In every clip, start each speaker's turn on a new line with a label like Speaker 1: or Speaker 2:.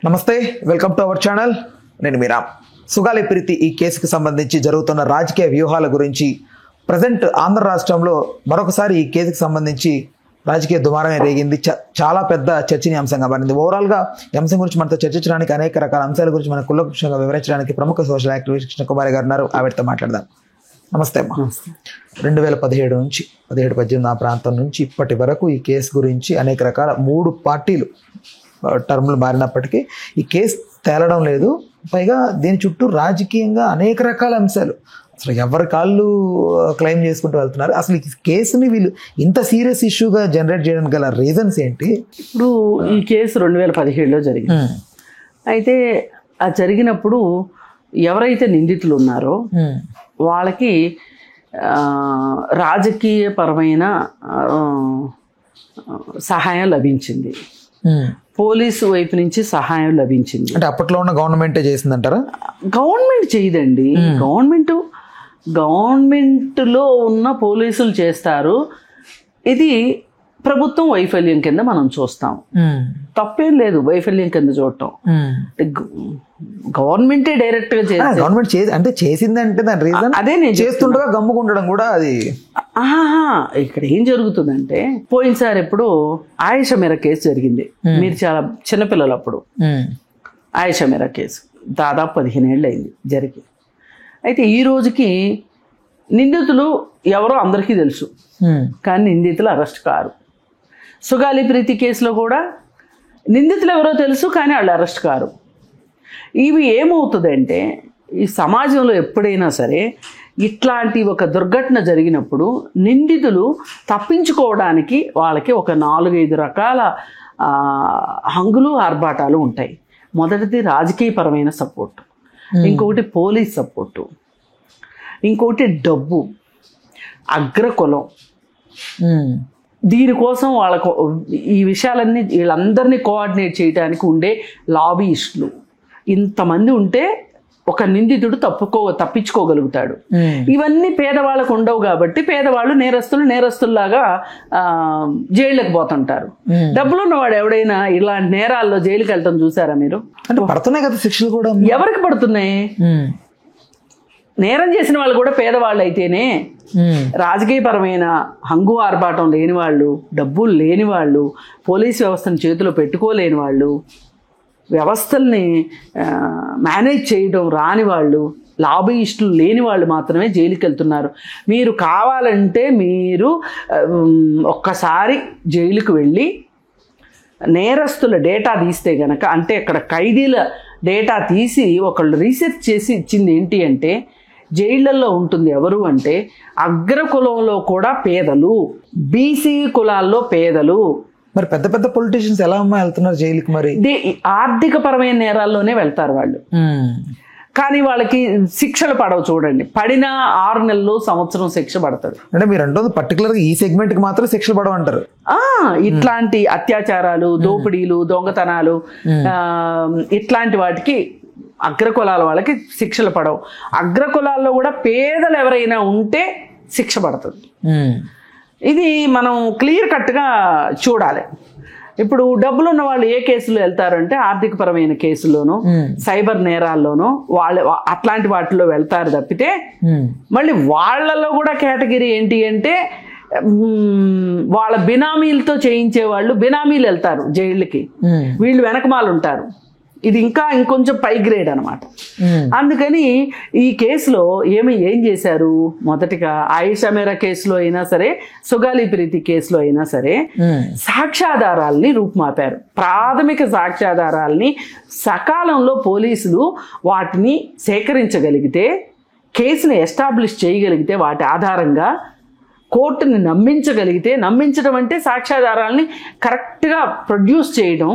Speaker 1: నమస్తే, welcome to our channel. నేను మీరా. సుగాలి ప్రీతి ఈ కేసుకు సంబంధించి జరుగుతున్న రాజకీయ వ్యూహాల గురించి ప్రజెంట్ ఆంధ్ర రాష్ట్రంలో మరొకసారి ఈ కేసుకు సంబంధించి రాజకీయ దుమారమే రేగింది. చాలా పెద్ద చర్చనీయాంశంగా మారింది. ఓవరాల్గా ఈ అంశం గురించి మనతో చర్చించడానికి అనేక రకాల అంశాల గురించి మన కులక్షంగా వివరించడానికి ప్రముఖ సోషల్ యాక్టివిస్ట్ కృష్ణకుమారి గారు ఉన్నారు. ఆవిడతో మాట్లాడదాం. నమస్తే అమ్మా. 2017 నుంచి 17-18 ఆ ప్రాంతం నుంచి ఇప్పటి వరకు ఈ కేసు గురించి అనేక రకాల 3 పార్టీలు టర్ములు మారినప్పటికీ ఈ కేసు తేలడం లేదు. పైగా దీని చుట్టూ రాజకీయంగా అనేక రకాల అంశాలు, అసలు ఎవరి కాళ్ళు క్లెయిమ్ చేసుకుంటూ వెళ్తున్నారు. అసలు ఈ కేసుని వీళ్ళు ఇంత సీరియస్ ఇష్యూగా జనరేట్ చేయడానికి గల రీజన్స్ ఏంటి?
Speaker 2: ఇప్పుడు ఈ కేసు 2017లో జరిగింది. అయితే అది జరిగినప్పుడు ఎవరైతే నిందితులు ఉన్నారో వాళ్ళకి రాజకీయపరమైన సహాయం లభించింది. పోలీసు వైపు నుంచి సహాయం లభించింది.
Speaker 1: అంటే అప్పట్లో ఉన్న గవర్నమెంటే చేసిందంటారా?
Speaker 2: గవర్నమెంట్ చేయదండి. గవర్నమెంట్లో ఉన్న పోలీసులు చేస్తారు. ఇది ప్రభుత్వం వైఫల్యం కింద మనం చూస్తాం. తప్పేం లేదు వైఫల్యం కింద చూడటం. గవర్నమెంటే డైరెక్ట్ గా చేసింది.
Speaker 1: గవర్నమెంట్ అంటే చేసిందంటే దాని రీజన్
Speaker 2: అదే నేను
Speaker 1: చేస్తుండగా గమ్ముకుండడం కూడా అది.
Speaker 2: ఇక్కడ ఏం జరుగుతుందంటే, పోయినసారి ఎప్పుడు ఆయేషా మీరా కేసు జరిగింది. మీరు చాలా చిన్నపిల్లలు అప్పుడు. ఆయేషా మీరా కేసు దాదాపు 15 ఏళ్ళు అయింది జరిగి. అయితే ఈ రోజుకి నిందితులు ఎవరో అందరికీ తెలుసు, కానీ నిందితులు అరెస్ట్ కారు. సుగాలి ప్రీతి కేసులో కూడా నిందితులు ఎవరో తెలుసు, కానీ వాళ్ళు అరెస్ట్ కారు. ఇవి ఏమవుతుందంటే, ఈ సమాజంలో ఎప్పుడైనా సరే ఇట్లాంటి ఒక దుర్ఘటన జరిగినప్పుడు నిందితులు తప్పించుకోవడానికి వాళ్ళకి ఒక 4-5 రకాల హంగులు ఆర్భాటాలు ఉంటాయి. మొదటిది రాజకీయపరమైన సపోర్టు, ఇంకొకటి పోలీస్ సపోర్టు, ఇంకొకటి డబ్బు, అగ్రకులం. దీనికోసం వాళ్ళకు ఈ విషయాలన్నీ వీళ్ళందరినీ కోఆర్డినేట్ చేయడానికి ఉండే లాబీయిస్టులు ఇంతమంది ఉంటే ఒక నిందితుడు తప్పించుకోగలుగుతాడు. ఇవన్నీ పేదవాళ్ళకు ఉండవు కాబట్టి పేదవాళ్ళు నేరస్తుల్లాగా జైళ్ళకి పోతుంటారు. డబ్బులు ఉన్నవాడు ఎవడైనా ఇలాంటి నేరాల్లో జైలుకి వెళ్తాం చూసారా మీరు?
Speaker 1: అంటే పడుతున్నాయి కదా శిక్షలు కూడా.
Speaker 2: ఎవరికి పడుతున్నాయి? నేరం చేసిన వాళ్ళు కూడా పేదవాళ్ళు అయితేనే. రాజకీయపరమైన హంగు ఆర్భాటం లేని వాళ్ళు, డబ్బులు లేని వాళ్ళు, పోలీస్ వ్యవస్థను చేతిలో పెట్టుకోలేని వాళ్ళు, వ్యవస్థల్ని మేనేజ్ చేయడం రాని వాళ్ళు, లాబీయిస్టులు లేని వాళ్ళు మాత్రమే జైలుకి వెళ్తున్నారు. మీరు కావాలంటే మీరు ఒక్కసారి జైలుకు వెళ్ళి నేరస్తుల డేటా తీస్తే గనక, అంటే అక్కడ ఖైదీల డేటా తీసి ఒకళ్ళు రీసెర్చ్ చేసి ఇచ్చింది ఏంటి అంటే, జైళ్లలో ఉంటుంది ఎవరు అంటే అగ్రకులంలో కూడా పేదలు, బీసీ కులాల్లో పేదలు.
Speaker 1: మరి పెద్ద పెద్ద పొలిటీషియన్స్ ఎలా అమ్మా వెళ్తున్నారు జైలుకి? మరి
Speaker 2: ఆర్థిక పరమైన నేరాల్లోనే వెళ్తారు వాళ్ళు. కానీ వాళ్ళకి శిక్షలు పడవు. చూడండి, పడిన 6 నెలలు, సంవత్సరం శిక్ష పడతారు.
Speaker 1: అంటే మీరు అంటుంది పర్టికులర్గా ఈ సెగ్మెంట్ కి మాత్రం శిక్షలు పడవు అంటారు?
Speaker 2: ఇట్లాంటి అత్యాచారాలు, దోపిడీలు, దొంగతనాలు, ఇట్లాంటి వాటికి అగ్రకులాల వాళ్ళకి శిక్షలు పడవు. అగ్రకులాల్లో కూడా పేదలు ఎవరైనా ఉంటే శిక్ష పడుతుంది. ఇది మనం క్లియర్ కట్గా చూడాలి. ఇప్పుడు డబ్బులు ఉన్న వాళ్ళు ఏ కేసులో వెళ్తారంటే ఆర్థికపరమైన కేసుల్లోనూ, సైబర్ నేరాల్లోనూ వాళ్ళు అట్లాంటి వాటిలో వెళ్తారు తప్పితే, మళ్ళీ వాళ్ళలో కూడా కేటగిరీ ఏంటి అంటే వాళ్ళ బినామీలతో చేయించే వాళ్ళు, బినామీలు వెళ్తారు జైళ్ళకి, వీళ్ళు వెనకమాలు ఉంటారు. ఇది ఇంకొంచెం పై గ్రేడ్ అనమాట. అందుకని ఈ కేసులో ఏం చేశారు, మొదటిగా ఆయేషా మీరా కేసులో అయినా సరే, సుగాలి ప్రీతి కేసులో అయినా సరే, సాక్ష్యాధారాల్ని రూపుమాపారు. ప్రాథమిక సాక్ష్యాధారాల్ని సకాలంలో పోలీసులు వాటిని సేకరించగలిగితే, కేసుని ఎస్టాబ్లిష్ చేయగలిగితే, వాటి ఆధారంగా కోర్టుని నమ్మించడం అంటే సాక్ష్యాధారాల్ని కరెక్ట్గా ప్రొడ్యూస్ చేయడం.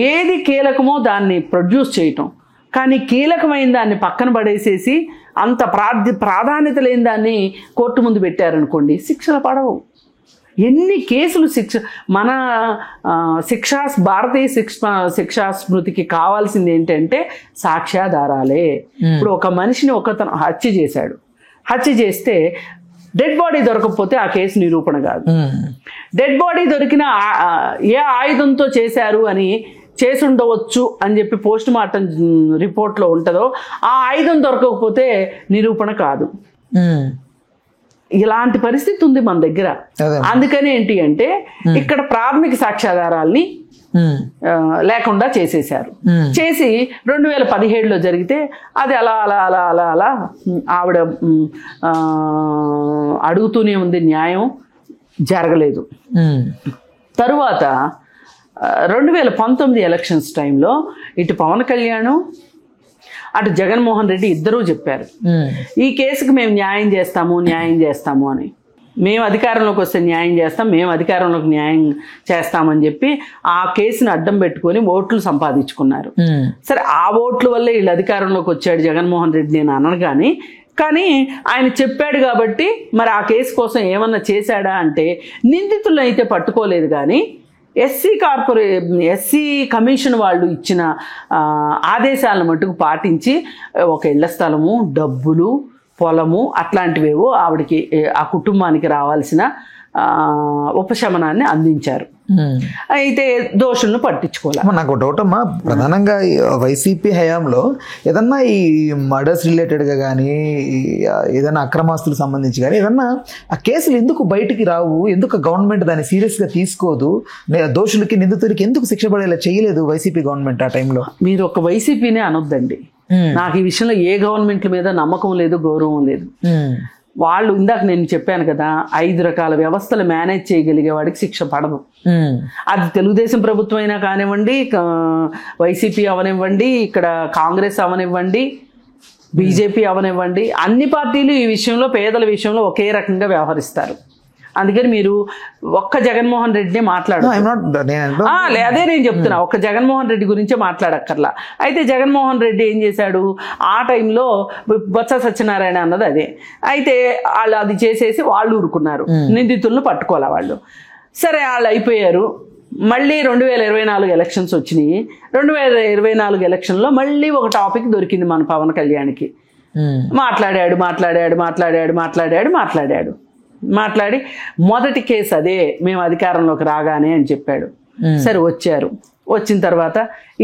Speaker 2: ఏది కీలకమో దాన్ని ప్రొడ్యూస్ చేయటం. కానీ కీలకమైన దాన్ని పక్కన పడేసేసి అంత ప్రాధాన్యత లేని దాన్ని కోర్టు ముందు పెట్టారనుకోండి, శిక్షలు పడవు. ఎన్ని కేసులు మన భారతీయ శిక్షా స్మృతికి కావాల్సింది ఏంటంటే సాక్ష్యాధారాలే. ఇప్పుడు ఒక మనిషిని ఒకతను హత్య చేస్తే డెడ్ బాడీ దొరకకపోతే ఆ కేసు నిరూపణ కాదు. డెడ్ బాడీ దొరికిన ఏ ఆయుధంతో చేశారు అని చేసి ఉండవచ్చు అని చెప్పి పోస్ట్ మార్టం రిపోర్ట్లో ఉంటుందో ఆ ఆయుధం దొరకకపోతే నిరూపణ కాదు. ఇలాంటి పరిస్థితి ఉంది మన దగ్గర. అందుకని ఏంటి అంటే ఇక్కడ ప్రాథమిక సాక్ష్యాధారాల్ని లేకుండా చేసేశారు. చేసి 2017లో జరిగితే అది అలా అలా అలా అలా అలా ఆవిడ అడుగుతూనే ఉంది, న్యాయం జరగలేదు. తరువాత 2019 ఎలక్షన్స్ టైంలో ఇటు పవన్ కళ్యాణ్ అటు జగన్మోహన్ రెడ్డి ఇద్దరూ చెప్పారు, ఈ కేసుకు మేము న్యాయం చేస్తాము అని. మేము అధికారంలోకి వస్తే న్యాయం చేస్తాం, మేము అధికారంలోకి న్యాయం చేస్తామని చెప్పి ఆ కేసును అడ్డం పెట్టుకొని ఓట్లు సంపాదించుకున్నారు. సరే, ఆ ఓట్ల వల్లే వీళ్ళు అధికారంలోకి వచ్చాడు జగన్మోహన్ రెడ్డి నేను అనను, కానీ ఆయన చెప్పాడు కాబట్టి మరి ఆ కేసు కోసం ఏమన్నా చేశాడా అంటే నిందితులను అయితే పట్టుకోలేదు. కానీ ఎస్సీ కమిషన్ వాళ్ళు ఇచ్చిన ఆదేశాలను మటుకు పాటించి ఒక ఇళ్ల స్థలము, డబ్బులు, పొలము అట్లాంటివేవో ఆవిడకి ఆ కుటుంబానికి రావాల్సిన ఉపశమనాన్ని అందించారు. అయితే దోషులను పట్టించుకోవాలి.
Speaker 1: నాకు డౌట్ అమ్మా, ప్రధానంగా వైసీపీ హయాంలో ఏదన్నా ఈ మర్డర్స్ రిలేటెడ్గా కానీ ఏదైనా అక్రమాస్తులకు సంబంధించి కానీ ఏదన్నా ఆ కేసులు ఎందుకు బయటికి రావు, ఎందుకు గవర్నమెంట్ దాన్ని సీరియస్గా తీసుకోదు, దోషులకి నిందితులకి ఎందుకు శిక్ష పడేలా చేయలేదు వైసీపీ గవర్నమెంట్ ఆ టైంలో?
Speaker 2: మీరు ఒక వైసీపీనే అనొద్దండి, నాకు ఈ విషయంలో ఏ గవర్నమెంట్ల మీద నమ్మకం లేదు, గౌరవం లేదు. వాళ్ళు ఇందాక నేను చెప్పాను కదా, 5 రకాల వ్యవస్థలు మేనేజ్ చేయగలిగే వాడికి శిక్ష పడదు. అది తెలుగుదేశం ప్రభుత్వం అయినా కానివ్వండి, వైసీపీ అవనివ్వండి, ఇక్కడ కాంగ్రెస్ అవనివ్వండి, బీజేపీ అవనివ్వండి, అన్ని పార్టీలు ఈ విషయంలో పేదల విషయంలో ఒకే రకంగా వ్యవహరిస్తారు. అందుకని మీరు ఒక్క జగన్మోహన్ రెడ్డిని మాట్లాడు, అదే నేను చెప్తున్నా, ఒక్క జగన్మోహన్ రెడ్డి గురించే మాట్లాడక్కర్లా. అయితే జగన్మోహన్ రెడ్డి ఏం చేశాడు ఆ టైంలో, బొత్స సత్యనారాయణ అన్నది అదే. అయితే వాళ్ళు అది చేసేసి వాళ్ళు ఊరుకున్నారు, నిందితులను పట్టుకోలే వాళ్ళు. సరే, వాళ్ళు అయిపోయారు. మళ్ళీ 2024 ఎలక్షన్స్ వచ్చినాయి. 2024 ఎలక్షన్లో మళ్ళీ ఒక టాపిక్ దొరికింది మన పవన్ కళ్యాణ్కి. మాట్లాడి మొదటి కేసు అదే, మేము అధికారంలోకి రాగానే అని చెప్పాడు. సరే, వచ్చారు. వచ్చిన తర్వాత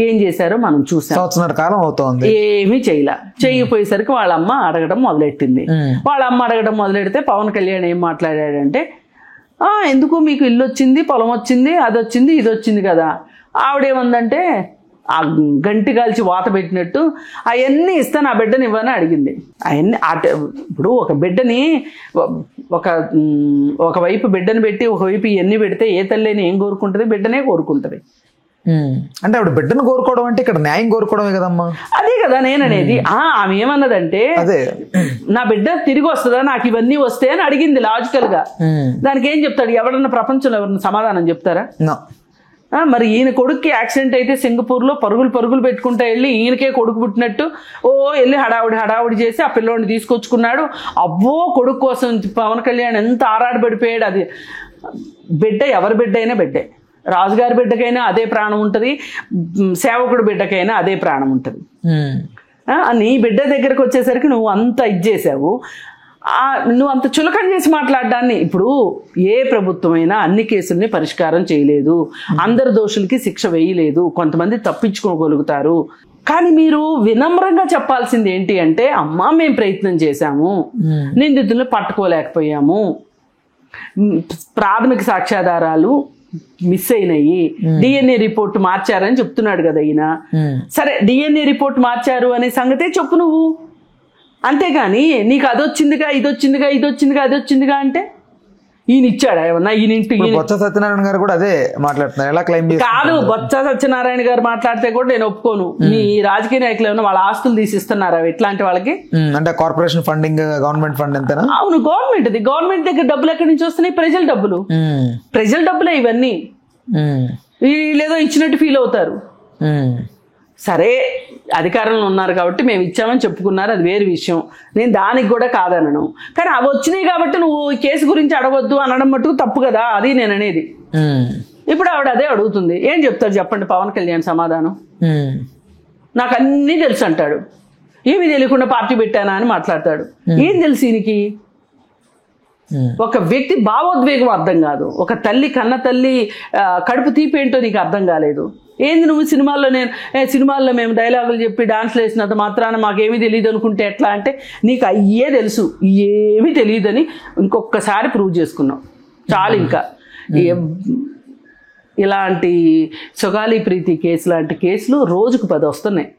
Speaker 2: ఏం చేశారో మనం చూసాం.
Speaker 1: సంవత్సరాల కాలం అవుతోంది,
Speaker 2: ఏమీ చేయకపోయేసరికి వాళ్ళ అమ్మ అడగడం మొదలెట్టింది. మొదలెడితే పవన్ కళ్యాణ్ ఏం మాట్లాడాడంటే, ఎందుకు మీకు ఇల్లు వచ్చింది, పొలం వచ్చింది, అది వచ్చింది, ఇది వచ్చింది కదా. ఆవిడేమందంటే ఆ గంటి కాల్చి వాత పెట్టినట్టు అవన్నీ ఇస్తాను, ఆ బిడ్డని ఇవ్వని అడిగింది. అవన్నీ ఇప్పుడు ఒక బిడ్డని ఒకవైపు బిడ్డని పెట్టి ఒకవైపు ఇవన్నీ పెడితే ఏ తల్లిని ఏం కోరుకుంటుంది? బిడ్డనే కోరుకుంటుంది.
Speaker 1: అంటే ఆవిడ బిడ్డను కోరుకోవడం అంటే ఇక్కడ న్యాయం కోరుకోవడమే కదమ్మా.
Speaker 2: అదే కదా నేను అనేది. ఆమె ఏమన్నదంటే, నా బిడ్డ తిరిగి వస్తుందా, నాకు ఇవన్నీ వస్తే అని అడిగింది లాజికల్ గా. దానికి ఏం చెప్తాడు? ఎవరన్నా ప్రపంచంలో ఎవరన్నా సమాధానం చెప్తారా? మరి ఈయన కొడుక్కి యాక్సిడెంట్ అయితే సింగపూర్లో పరుగులు పెట్టుకుంటా వెళ్ళి ఈయనకే కొడుకు పుట్టినట్టు వెళ్ళి హడావుడి చేసి ఆ పిల్లోడిని తీసుకొచ్చుకున్నాడు. అవ్వో కొడుకు కోసం పవన్ కళ్యాణ్ ఎంత ఆరాటపడిపోయాడు. అది బిడ్డ, ఎవరి బిడ్డ అయినా బిడ్డే. రాజుగారి బిడ్డకైనా అదే ప్రాణం ఉంటుంది, సేవకుడు బిడ్డకైనా అదే ప్రాణం ఉంటుంది. నీ బిడ్డ దగ్గరకు వచ్చేసరికి నువ్వు అంత ఇది చేసావు, నువ్వు అంత చులకన చేసి మాట్లాడడాన్ని. ఇప్పుడు ఏ ప్రభుత్వమైనా అన్ని కేసుల్ని పరిష్కారం చేయలేదు, అందరు దోషులకి శిక్ష వేయలేదు, కొంతమంది తప్పించుకోగలుగుతారు. కానీ మీరు వినమ్రంగా చెప్పాల్సింది ఏంటి అంటే, అమ్మా మేము ప్రయత్నం చేశాము, నిందితుల్ని పట్టుకోలేకపోయాము, ప్రాథమిక సాక్ష్యాధారాలు మిస్ అయినాయి, డిఎన్ఏ రిపోర్ట్ మార్చారని చెప్తున్నాడు కదా ఈయన. సరే, డిఎన్ఏ రిపోర్ట్ మార్చారు అనే సంగతే చెప్పు నువ్వు. అంతేగాని నీకు అదొచ్చిందిగా, ఇదొచ్చిందిగా, అది వచ్చిందిగా అంటే ఈయన ఇచ్చాడా ఏమన్నా?
Speaker 1: బొత్స సత్యనారాయణ గారు కూడా అదే మాట్లాడుతున్నారు. ఎలా క్లెయిమ్
Speaker 2: కాదు, బొత్స సత్యనారాయణ గారు మాట్లాడితే కూడా నేను ఒప్పుకోను. మీ రాజకీయ నాయకులు ఏమన్నా వాళ్ళ ఆస్తులు తీసిస్తున్నారా ఇట్లాంటి వాళ్ళకి? అంటే
Speaker 1: కార్పొరేషన్ ఫండింగ్, గవర్నమెంట్ ఫండ్ ఎంతనా?
Speaker 2: అవును, గవర్నమెంట్ దగ్గర డబ్బులు ఎక్కడి నుంచి వస్తున్నాయి? ప్రజల డబ్బులే ఇవన్నీ. వీళ్ళేదో ఇచ్చినట్టు ఫీల్ అవుతారు. సరే, అధికారంలో ఉన్నారు కాబట్టి మేము ఇచ్చామని చెప్పుకున్నారు, అది వేరు విషయం. నేను దానికి కూడా కాదనను. కానీ అవి వచ్చినాయి కాబట్టి నువ్వు ఈ కేసు గురించి అడగొద్దు అనడం మటుకు తప్పు కదా, అది నేను అనేది. ఇప్పుడు ఆవిడ అదే అడుగుతుంది. ఏం చెప్తారు చెప్పండి పవన్ కళ్యాణ్ సమాధానం? నాకు అన్నీ తెలుసు అంటాడు. ఏమీ తెలియకుండా పార్టీ పెట్టానా అని మాట్లాడతాడు. ఏం తెలుసు ఈయనకి? ఒక వ్యక్తి భావోద్వేగం అర్థం కాదు, ఒక తల్లి కన్న తల్లి కడుపు తీపి ఏంటో నీకు అర్థం కాలేదు. ఏంది నువ్వు సినిమాల్లో మేము డైలాగులు చెప్పి డాన్స్లు వేసినంత మాత్రాన మాకేమీ తెలియదు అనుకుంటే ఎట్లా అంటే, నీకు అయ్యే తెలుసు, ఏమీ తెలియదని ఇంకొకసారి ప్రూవ్ చేసుకున్నావు. చాలు ఇంకా. ఇలాంటి సుగాలి ప్రీతి కేసు లాంటి కేసులు రోజుకు 10 వస్తున్నాయి.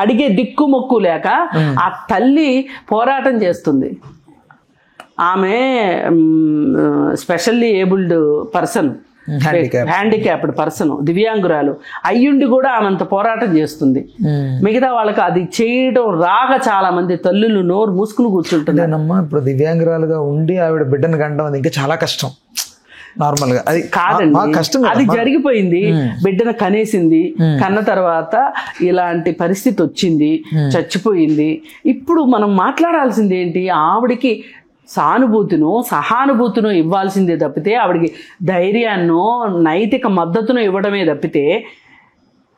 Speaker 2: అడిగే దిక్కు మొక్కు లేక ఆ తల్లి పోరాటం చేస్తుంది. ఆమె specially abled person, handicapped person, దివ్యాంగురాలు అయ్యుండి కూడా ఆమెంత పోరాటం చేస్తుంది. మిగతా వాళ్ళకి అది చేయడం రాక చాలా మంది తల్లులు నోరు మూసుకుని కూర్చుంటుందమ్మా.
Speaker 1: ఇప్పుడు దివ్యాంగురాలుగా ఉండి ఆవిడ బిడ్డను కండం అది ఇంకా చాలా కష్టం. నార్మల్ గా అది
Speaker 2: కాదండి, అది జరిగిపోయింది. బిడ్డను కనేసింది, కన్న తర్వాత ఇలాంటి పరిస్థితి వచ్చింది, చచ్చిపోయింది. ఇప్పుడు మనం మాట్లాడాల్సింది ఏంటి? ఆవిడికి సానుభూతినో సహానుభూతినో ఇవ్వాల్సిందే తప్పితే, ఆవిడికి ధైర్యాన్నో నైతిక మద్దతును ఇవ్వడమే తప్పితే,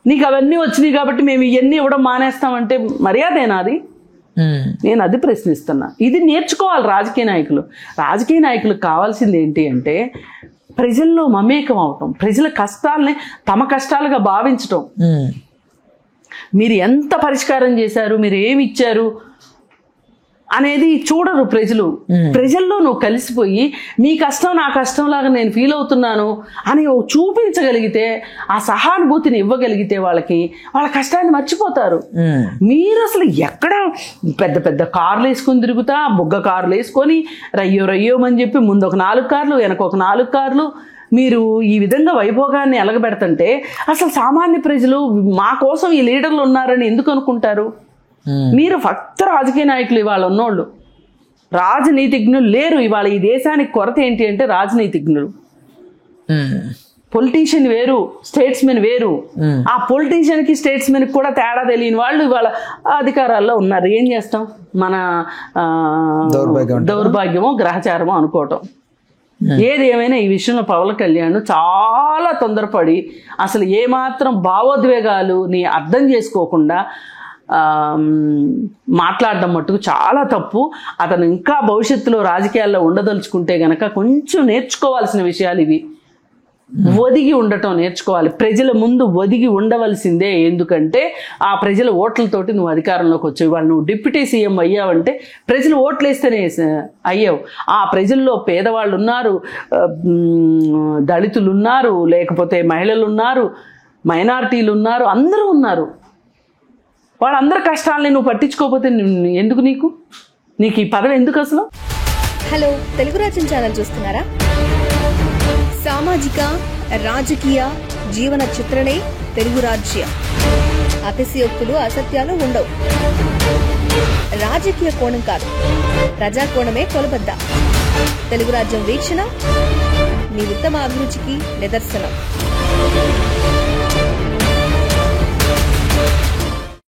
Speaker 2: నీకు అవన్నీ వచ్చినాయి కాబట్టి మేము ఇవన్నీ ఇవ్వడం మానేస్తామంటే మర్యాదేనా అది? నేను అది ప్రశ్నిస్తున్నా. ఇది నేర్చుకోవాలి రాజకీయ నాయకులకు కావాల్సింది ఏంటి అంటే, ప్రజల్లో మమేకం అవటం, ప్రజల కష్టాలని తమ కష్టాలుగా భావించటం. మీరు ఎంత పరిష్కారం చేశారు, మీరు ఏమి ఇచ్చారు అనేది చూడరు ప్రజలు. ప్రజల్లో నువ్వు కలిసిపోయి మీ కష్టం నా కష్టంలాగా నేను ఫీల్ అవుతున్నాను అని చూపించగలిగితే, ఆ సహానుభూతిని ఇవ్వగలిగితే వాళ్ళ కష్టాన్ని మర్చిపోతారు. మీరు అసలు ఎక్కడ పెద్ద పెద్ద కార్లు వేసుకొని తిరుగుతా, బుగ్గ కార్లు వేసుకొని రయ్యోమని చెప్పి ముందు ఒక 4 కార్లు వెనక ఒక 4 కార్లు మీరు ఈ విధంగా వైభోగాన్ని ఎలగబెడుతుంటే, అసలు సామాన్య ప్రజలు మా కోసం ఈ లీడర్లు ఉన్నారని ఎందుకు అనుకుంటారు? మీరు ఫక్త రాజకీయ నాయకులు ఇవాళ ఉన్నోళ్ళు, రాజనీతిజ్ఞులు లేరు. ఇవాళ ఈ దేశానికి కొరత ఏంటి అంటే రాజనీతిజ్ఞులు. పొలిటీషియన్ వేరు, స్టేట్స్మెన్ వేరు. ఆ పొలిటీషియన్కి స్టేట్స్మెన్కి కూడా తేడా తెలియని వాళ్ళు ఇవాళ అధికారాల్లో ఉన్నారు. ఏం చేస్తాం? మన దౌర్భాగ్యమో గ్రహచారమో అనుకోవటం. ఏది ఏమైనా ఈ విషయంలో పవన్ కళ్యాణ్ చాలా తొందరపడి అసలు ఏమాత్రం భావోద్వేగాలుని అర్థం చేసుకోకుండా మాట్లాడడం మట్టుకు చాలా తప్పు. అతను ఇంకా భవిష్యత్తులో రాజకీయాల్లో ఉండదలుచుకుంటే గనక కొంచెం నేర్చుకోవాల్సిన విషయాలు ఇవి. ఒదిగి ఉండటం నేర్చుకోవాలి. ప్రజల ముందు ఒదిగి ఉండవలసిందే. ఎందుకంటే ఆ ప్రజల ఓట్లతోటి నువ్వు అధికారంలోకి వచ్చావు. వాళ్ళు నువ్వు డిప్యూటీ సీఎం అయ్యావంటే ప్రజలు ఓట్లు వేస్తేనే అయ్యావు. ఆ ప్రజల్లో పేదవాళ్ళు ఉన్నారు, దళితులు ఉన్నారు, లేకపోతే మహిళలు ఉన్నారు, మైనారిటీలు ఉన్నారు, అందరూ ఉన్నారు. వాళ్ళందరి కష్టాలని నువ్వు పట్టించుకోకపోతే ఎందుకు నీకు ఈ పదవి ఎందుకు అసలు?
Speaker 3: హలో, తెలుగు రాజ్యం ఛానల్ చూస్తున్నారా? సామాజిక రాజకీయ జీవన చిత్రణే తెలుగు రాజ్యం. అతిశయోక్తులు అసత్యాలు ఉండవు. రాజకీయ కోణం కాదు, ప్రజా కోణమే కొలబద్ద. తెలుగు రాజ్యం వీక్షణ మీ ఉత్తమ అభిరుచికి నిదర్శనం.